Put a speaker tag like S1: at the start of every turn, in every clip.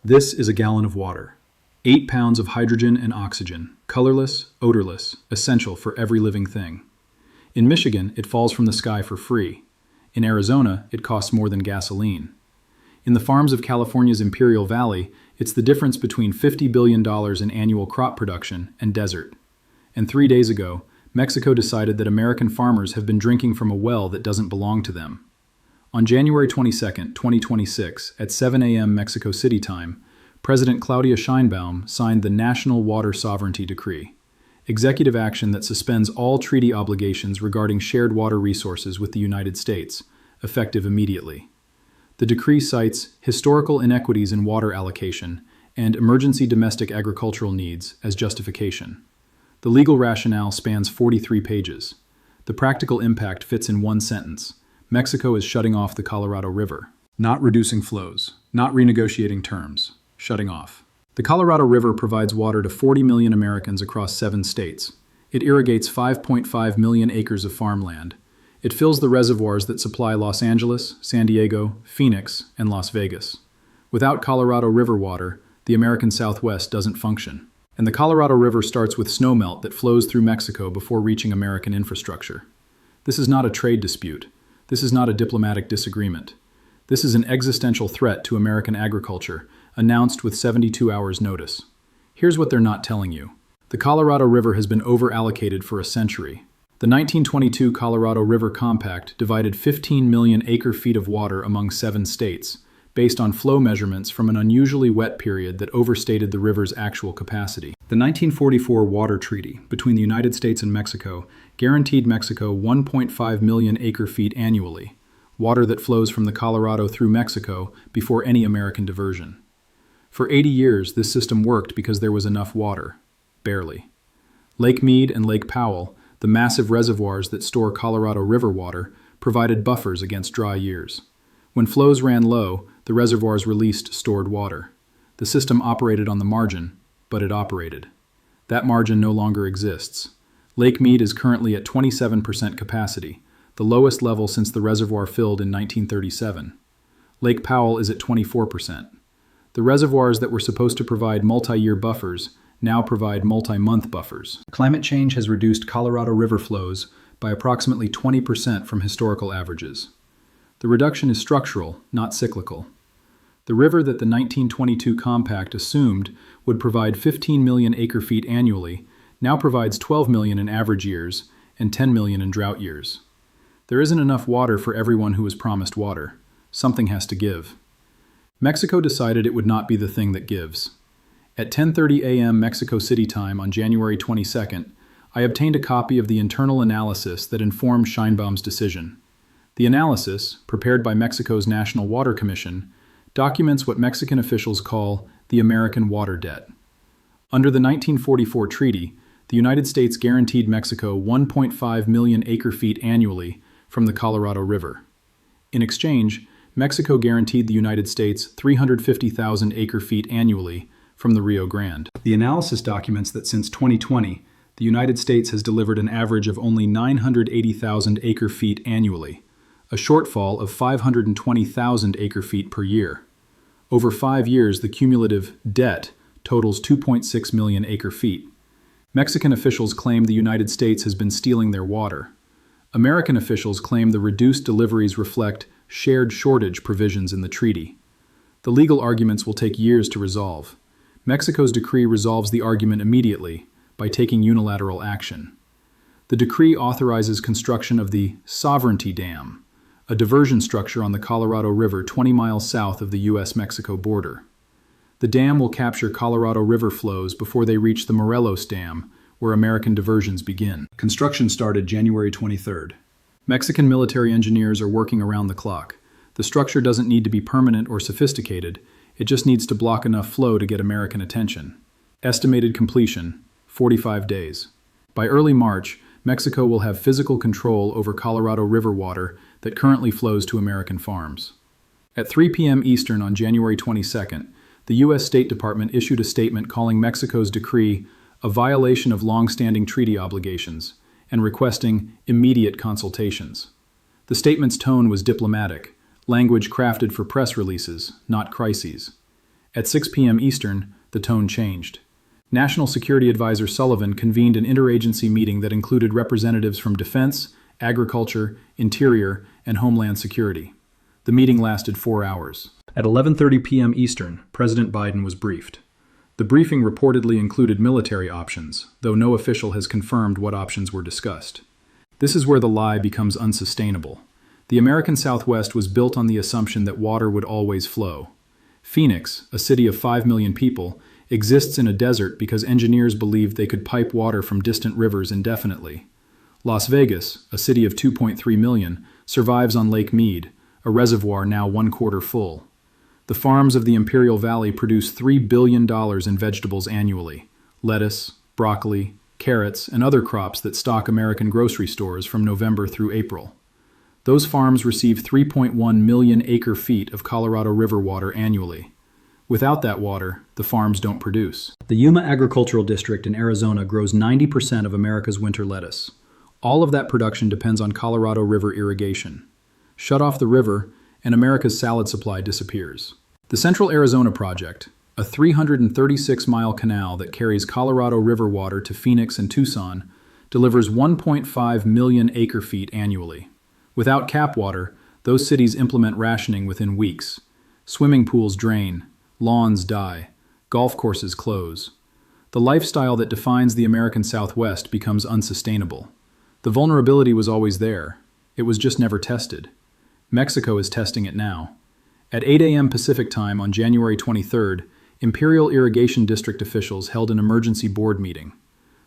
S1: This is a gallon of water. 8 pounds of hydrogen and oxygen, colorless, odorless, essential for every living thing. In Michigan, it falls from the sky for free. In Arizona, it costs more than gasoline. In the farms of California's Imperial Valley, it's the difference between $50 billion in annual crop production and desert. And 3 days ago, Mexico decided that American farmers have been drinking from a well that doesn't belong to them. On January 22, 2026, at 7 a.m. Mexico City time, President Claudia Sheinbaum signed the National Water Sovereignty Decree, executive action that suspends all treaty obligations regarding shared water resources with the United States, effective immediately. The decree cites historical inequities in water allocation and emergency domestic agricultural needs as justification. The legal rationale spans 43 pages. The practical impact fits in one sentence. Mexico is shutting off the Colorado River. Not reducing flows, not renegotiating terms, shutting off. The Colorado River provides water to 40 million Americans across 7 states. It irrigates 5.5 million acres of farmland. It fills the reservoirs that supply Los Angeles, San Diego, Phoenix, and Las Vegas. Without Colorado River water, the American Southwest doesn't function. And the Colorado River starts with snowmelt that flows through Mexico before reaching American infrastructure. This is not a trade dispute. This is not a diplomatic disagreement. This is an existential threat to American agriculture, announced with 72 hours notice. Here's what they're not telling you. The Colorado River has been over-allocated for a century. The 1922 Colorado River Compact divided 15 million acre-feet of water among 7 states, based on flow measurements from an unusually wet period that overstated the river's actual capacity. The 1944 Water Treaty between the United States and Mexico guaranteed Mexico 1.5 million acre-feet annually, water that flows from the Colorado through Mexico before any American diversion. For 80 years, this system worked because there was enough water. Barely. Lake Mead and Lake Powell, the massive reservoirs that store Colorado River water, provided buffers against dry years. When flows ran low, the reservoirs released stored water. The system operated on the margin, but it operated. That margin no longer exists. Lake Mead is currently at 27% capacity, the lowest level since the reservoir filled in 1937. Lake Powell is at 24%. The reservoirs that were supposed to provide multi-year buffers now provide multi-month buffers. Climate change has reduced Colorado River flows by approximately 20% from historical averages. The reduction is structural, not cyclical. The river that the 1922 Compact assumed would provide 15 million acre-feet annually now provides 12 million in average years and 10 million in drought years. There isn't enough water for everyone who was promised water. Something has to give. Mexico decided it would not be the thing that gives. At 10:30 a.m. Mexico City time on January 22nd, I obtained a copy of the internal analysis that informed Sheinbaum's decision. The analysis, prepared by Mexico's National Water Commission, documents what Mexican officials call the American water debt. Under the 1944 treaty, the United States guaranteed Mexico 1.5 million acre-feet annually from the Colorado River. In exchange, Mexico guaranteed the United States 350,000 acre-feet annually from the Rio Grande. The analysis documents that since 2020, the United States has delivered an average of only 980,000 acre-feet annually, a shortfall of 520,000 acre-feet per year. Over 5 years, the cumulative debt totals 2.6 million acre-feet. Mexican officials claim the United States has been stealing their water. American officials claim the reduced deliveries reflect shared shortage provisions in the treaty. The legal arguments will take years to resolve. Mexico's decree resolves the argument immediately by taking unilateral action. The decree authorizes construction of the Sovereignty Dam, a diversion structure on the Colorado River 20 miles south of the U.S.-Mexico border. The dam will capture Colorado River flows before they reach the Morelos Dam, where American diversions begin. Construction started January 23rd. Mexican military engineers are working around the clock. The structure doesn't need to be permanent or sophisticated. It just needs to block enough flow to get American attention. Estimated completion, 45 days. By early March, Mexico will have physical control over Colorado River water that currently flows to American farms. At 3 p.m. Eastern on January 22nd, the U.S. State Department issued a statement calling Mexico's decree a violation of long-standing treaty obligations and requesting immediate consultations. The statement's tone was diplomatic, language crafted for press releases, not crises. At 6 p.m. Eastern, the tone changed. National Security Advisor Sullivan convened an interagency meeting that included representatives from Defense, Agriculture, Interior, and Homeland Security. The meeting lasted 4 hours. At 11:30 p.m. Eastern, President Biden was briefed. The briefing reportedly included military options, though no official has confirmed what options were discussed. This is where the lie becomes unsustainable. The American Southwest was built on the assumption that water would always flow. Phoenix, a city of 5 million people, exists in a desert because engineers believed they could pipe water from distant rivers indefinitely. Las Vegas, a city of 2.3 million, survives on Lake Mead, a reservoir now 1/4 full. The farms of the Imperial Valley produce $3 billion in vegetables annually: lettuce, broccoli, carrots, and other crops that stock American grocery stores from November through April. Those farms receive 3.1 million acre-feet of Colorado River water annually. Without that water, the farms don't produce. The Yuma Agricultural District in Arizona grows 90% of America's winter lettuce. All of that production depends on Colorado River irrigation. Shut off the river, and America's salad supply disappears. The Central Arizona Project, a 336-mile canal that carries Colorado River water to Phoenix and Tucson, delivers 1.5 million acre-feet annually. Without cap water, those cities implement rationing within weeks. Swimming pools drain, lawns die, golf courses close. The lifestyle that defines the American Southwest becomes unsustainable. The vulnerability was always there. It was just never tested. Mexico is testing it now. At 8 a.m. Pacific Time on January 23rd, Imperial Irrigation District officials held an emergency board meeting.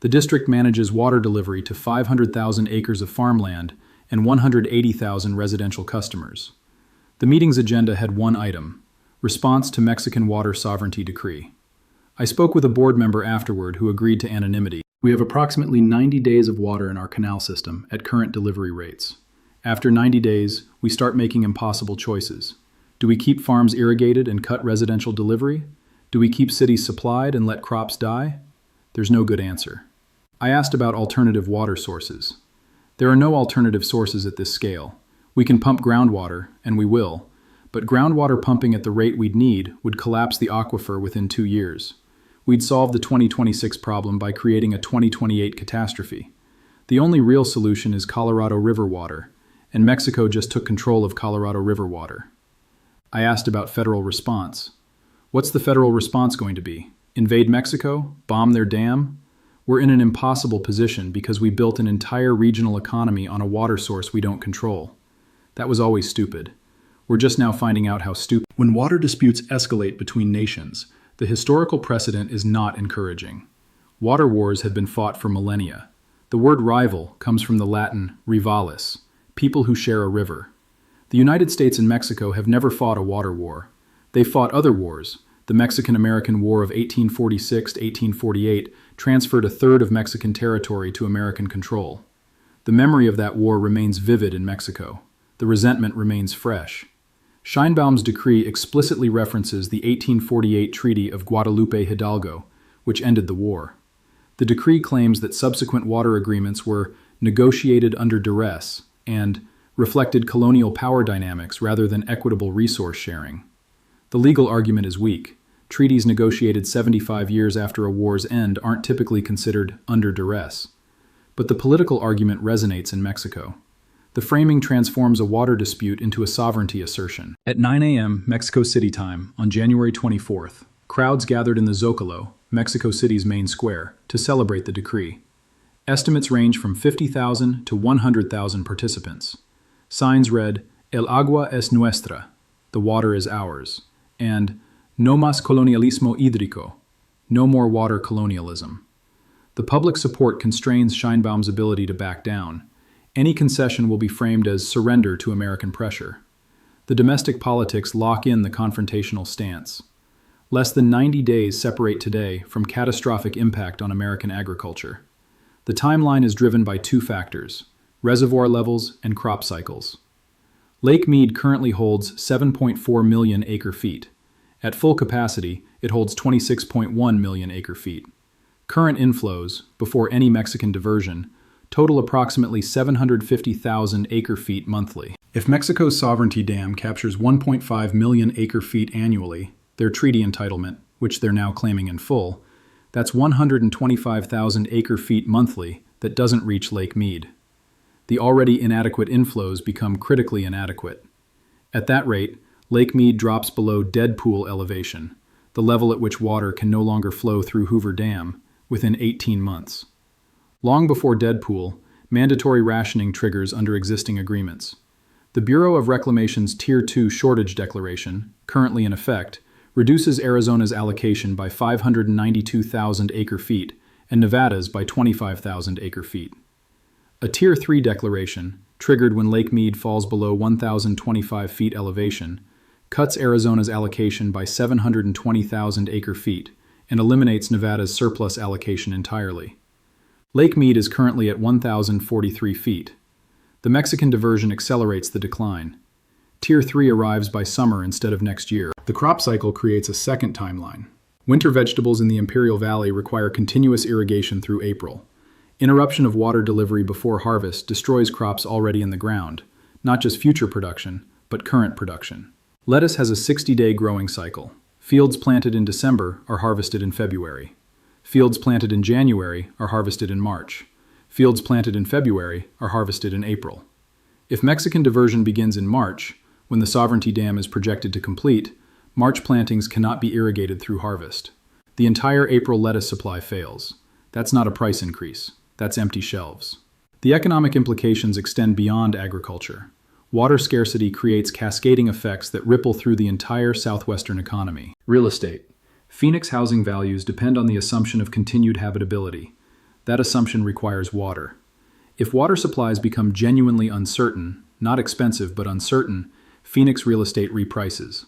S1: The district manages water delivery to 500,000 acres of farmland and 180,000 residential customers. The meeting's agenda had one item: response to Mexican water sovereignty decree. I spoke with a board member afterward who agreed to anonymity. We have approximately 90 days of water in our canal system at current delivery rates. After 90 days, we start making impossible choices. Do we keep farms irrigated and cut residential delivery? Do we keep cities supplied and let crops die? There's no good answer. I asked about alternative water sources. There are no alternative sources at this scale. We can pump groundwater, and we will, but groundwater pumping at the rate we'd need would collapse the aquifer within 2 years. We'd solve the 2026 problem by creating a 2028 catastrophe. The only real solution is Colorado River water, and Mexico just took control of Colorado River water. I asked about federal response. What's the federal response going to be? Invade Mexico? Bomb their dam? We're in an impossible position because we built an entire regional economy on a water source we don't control. That was always stupid. We're just now finding out how stupid. When water disputes escalate between nations, the historical precedent is not encouraging. Water wars have been fought for millennia. The word rival comes from the Latin rivalis, people who share a river. The United States and Mexico have never fought a water war. They fought other wars. The Mexican-American War of 1846 to 1848 transferred a third of Mexican territory to American control. The memory of that war remains vivid in Mexico. The resentment remains fresh. Scheinbaum's decree explicitly references the 1848 Treaty of Guadalupe Hidalgo, which ended the war. The decree claims that subsequent water agreements were negotiated under duress and reflected colonial power dynamics rather than equitable resource sharing. The legal argument is weak. Treaties negotiated 75 years after a war's end aren't typically considered under duress. But the political argument resonates in Mexico. The framing transforms a water dispute into a sovereignty assertion. At 9 a.m. Mexico City time on January 24th, crowds gathered in the Zócalo, Mexico City's main square, to celebrate the decree. Estimates range from 50,000 to 100,000 participants. Signs read, "El agua es nuestra," the water is ours, and "No más colonialismo hídrico," no more water colonialism. The public support constrains Scheinbaum's ability to back down. Any concession will be framed as surrender to American pressure. The domestic politics lock in the confrontational stance. Less than 90 days separate today from catastrophic impact on American agriculture. The timeline is driven by two factors: reservoir levels and crop cycles. Lake Mead currently holds 7.4 million acre-feet. At full capacity, it holds 26.1 million acre-feet. Current inflows, before any Mexican diversion, total approximately 750,000 acre-feet monthly. If Mexico's Sovereignty Dam captures 1.5 million acre-feet annually, their treaty entitlement, which they're now claiming in full, that's 125,000 acre-feet monthly that doesn't reach Lake Mead. The already inadequate inflows become critically inadequate. At that rate, Lake Mead drops below dead pool elevation, the level at which water can no longer flow through Hoover Dam, within 18 months. Long before dead pool, mandatory rationing triggers under existing agreements. The Bureau of Reclamation's Tier 2 shortage declaration, currently in effect, reduces Arizona's allocation by 592,000 acre-feet and Nevada's by 25,000 acre-feet. A Tier 3 declaration, triggered when Lake Mead falls below 1,025 feet elevation, cuts Arizona's allocation by 720,000 acre-feet and eliminates Nevada's surplus allocation entirely. Lake Mead is currently at 1,043 feet. The Mexican diversion accelerates the decline. Tier 3 arrives by summer instead of next year. The crop cycle creates a second timeline. Winter vegetables in the Imperial Valley require continuous irrigation through April. Interruption of water delivery before harvest destroys crops already in the ground, not just future production, but current production. Lettuce has a 60-day growing cycle. Fields planted in December are harvested in February. Fields planted in January are harvested in March. Fields planted in February are harvested in April. If Mexican diversion begins in March, when the Sovereignty Dam is projected to complete, March plantings cannot be irrigated through harvest. The entire April lettuce supply fails. That's not a price increase. That's empty shelves. The economic implications extend beyond agriculture. Water scarcity creates cascading effects that ripple through the entire southwestern economy. Real estate. Phoenix housing values depend on the assumption of continued habitability. That assumption requires water. If water supplies become genuinely uncertain, not expensive but uncertain, Phoenix real estate reprices.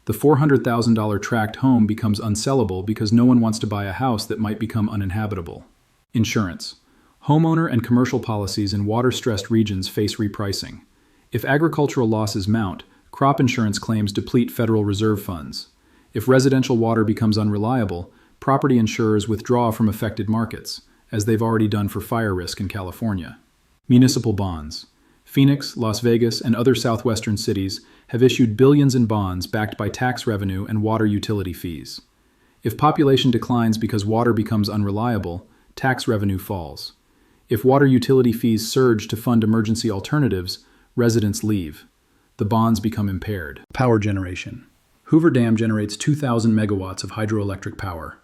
S1: The $400,000 tract home becomes unsellable because no one wants to buy a house that might become uninhabitable. Insurance. Homeowner and commercial policies in water-stressed regions face repricing. If agricultural losses mount, crop insurance claims deplete Federal Reserve funds. If residential water becomes unreliable, property insurers withdraw from affected markets, as they've already done for fire risk in California. Municipal bonds. Phoenix, Las Vegas, and other southwestern cities have issued billions in bonds backed by tax revenue and water utility fees. If population declines because water becomes unreliable, tax revenue falls. If water utility fees surge to fund emergency alternatives, residents leave. The bonds become impaired. Power generation. Hoover Dam generates 2,000 megawatts of hydroelectric power.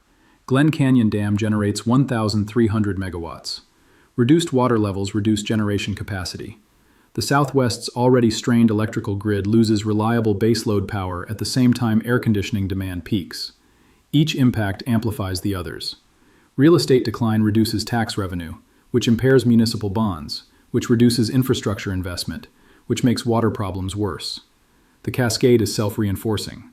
S1: Glen Canyon Dam generates 1,300 megawatts. Reduced water levels reduce generation capacity. The Southwest's already strained electrical grid loses reliable baseload power at the same time air conditioning demand peaks. Each impact amplifies the others. Real estate decline reduces tax revenue, which impairs municipal bonds, which reduces infrastructure investment, which makes water problems worse. The cascade is self-reinforcing.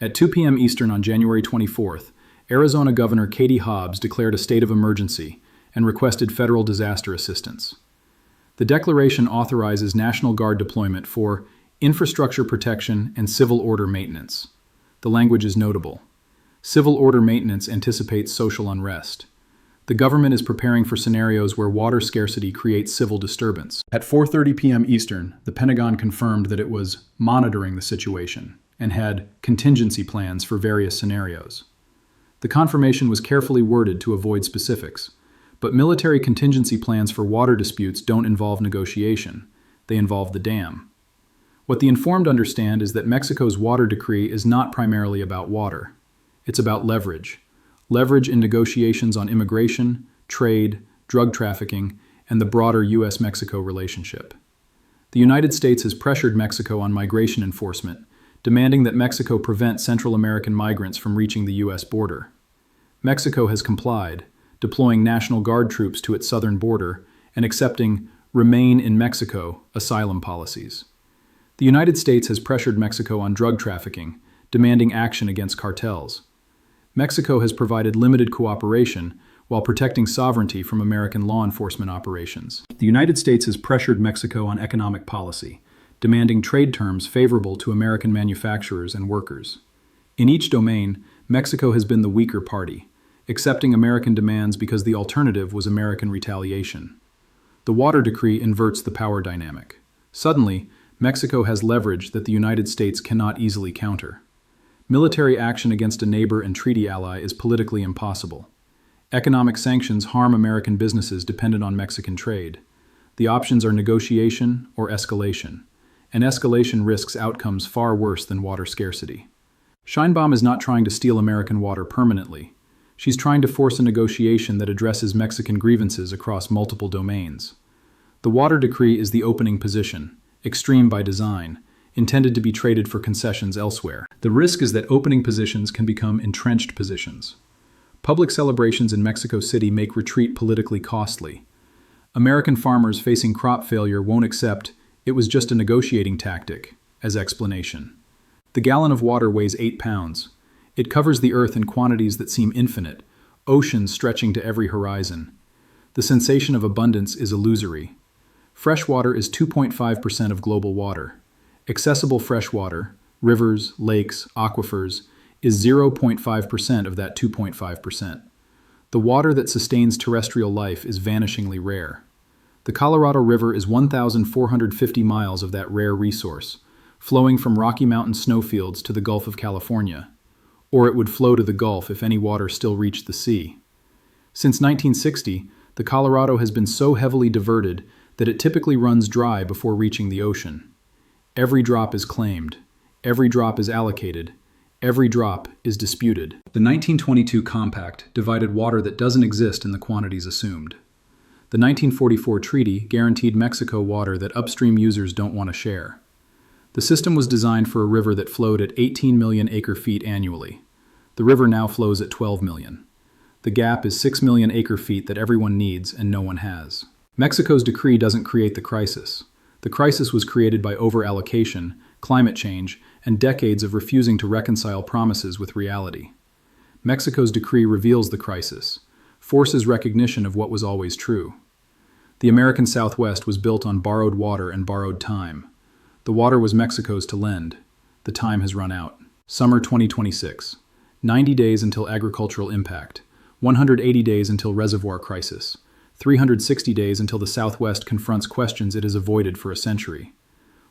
S1: At 2 p.m. Eastern on January 24th, Arizona Governor Katie Hobbs declared a state of emergency and requested federal disaster assistance. The declaration authorizes National Guard deployment for infrastructure protection and civil order maintenance. The language is notable. Civil order maintenance anticipates social unrest. The government is preparing for scenarios where water scarcity creates civil disturbance. At 4:30 p.m. Eastern, the Pentagon confirmed that it was monitoring the situation and had contingency plans for various scenarios. The confirmation was carefully worded to avoid specifics, but military contingency plans for water disputes don't involve negotiation. They involve the dam. What the informed understand is that Mexico's water decree is not primarily about water. It's about leverage. Leverage in negotiations on immigration, trade, drug trafficking, and the broader U.S.-Mexico relationship. The United States has pressured Mexico on migration enforcement, demanding that Mexico prevent Central American migrants from reaching the U.S. border. Mexico has complied, deploying National Guard troops to its southern border and accepting "Remain in Mexico" asylum policies. The United States has pressured Mexico on drug trafficking, demanding action against cartels. Mexico has provided limited cooperation while protecting sovereignty from American law enforcement operations. The United States has pressured Mexico on economic policy, demanding trade terms favorable to American manufacturers and workers. In each domain, Mexico has been the weaker party, accepting American demands because the alternative was American retaliation. The water decree inverts the power dynamic. Suddenly, Mexico has leverage that the United States cannot easily counter. Military action against a neighbor and treaty ally is politically impossible. Economic sanctions harm American businesses dependent on Mexican trade. The options are negotiation or escalation, and escalation risks outcomes far worse than water scarcity. Sheinbaum is not trying to steal American water permanently. She's trying to force a negotiation that addresses Mexican grievances across multiple domains. The water decree is the opening position, extreme by design, intended to be traded for concessions elsewhere. The risk is that opening positions can become entrenched positions. Public celebrations in Mexico City make retreat politically costly. American farmers facing crop failure won't accept "it was just a negotiating tactic" as explanation. The gallon of water weighs 8 pounds. It covers the earth in quantities that seem infinite, oceans stretching to every horizon. The sensation of abundance is illusory. Fresh water is 2.5% of global water. Accessible fresh water, rivers, lakes, aquifers, is 0.5% of that 2.5%. The water that sustains terrestrial life is vanishingly rare. The Colorado River is 1,450 miles of that rare resource, flowing from Rocky Mountain snowfields to the Gulf of California. Or it would flow to the Gulf if any water still reached the sea. Since 1960, the Colorado has been so heavily diverted that it typically runs dry before reaching the ocean. Every drop is claimed. Every drop is allocated. Every drop is disputed. The 1922 Compact divided water that doesn't exist in the quantities assumed. The 1944 treaty guaranteed Mexico water that upstream users don't want to share. The system was designed for a river that flowed at 18 million acre-feet annually. The river now flows at 12 million. The gap is 6 million acre-feet that everyone needs and no one has. Mexico's decree doesn't create the crisis. The crisis was created by over-allocation, climate change, and decades of refusing to reconcile promises with reality. Mexico's decree reveals the crisis, forces recognition of what was always true. The American Southwest was built on borrowed water and borrowed time. The water was Mexico's to lend. The time has run out. Summer 2026. 90 days until agricultural impact. 180 days until reservoir crisis. 360 days until the Southwest confronts questions it has avoided for a century.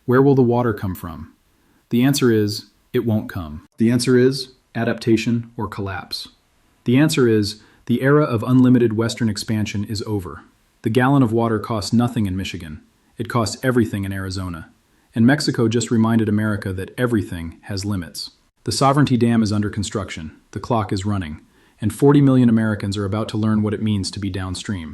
S1: Where will the water come from? The answer is, it won't come. The answer is, adaptation or collapse. The answer is, the era of unlimited Western expansion is over. The gallon of water costs nothing in Michigan. It costs everything in Arizona. And Mexico just reminded America that everything has limits. The Sovereignty Dam is under construction, the clock is running, and 40 million Americans are about to learn what it means to be downstream.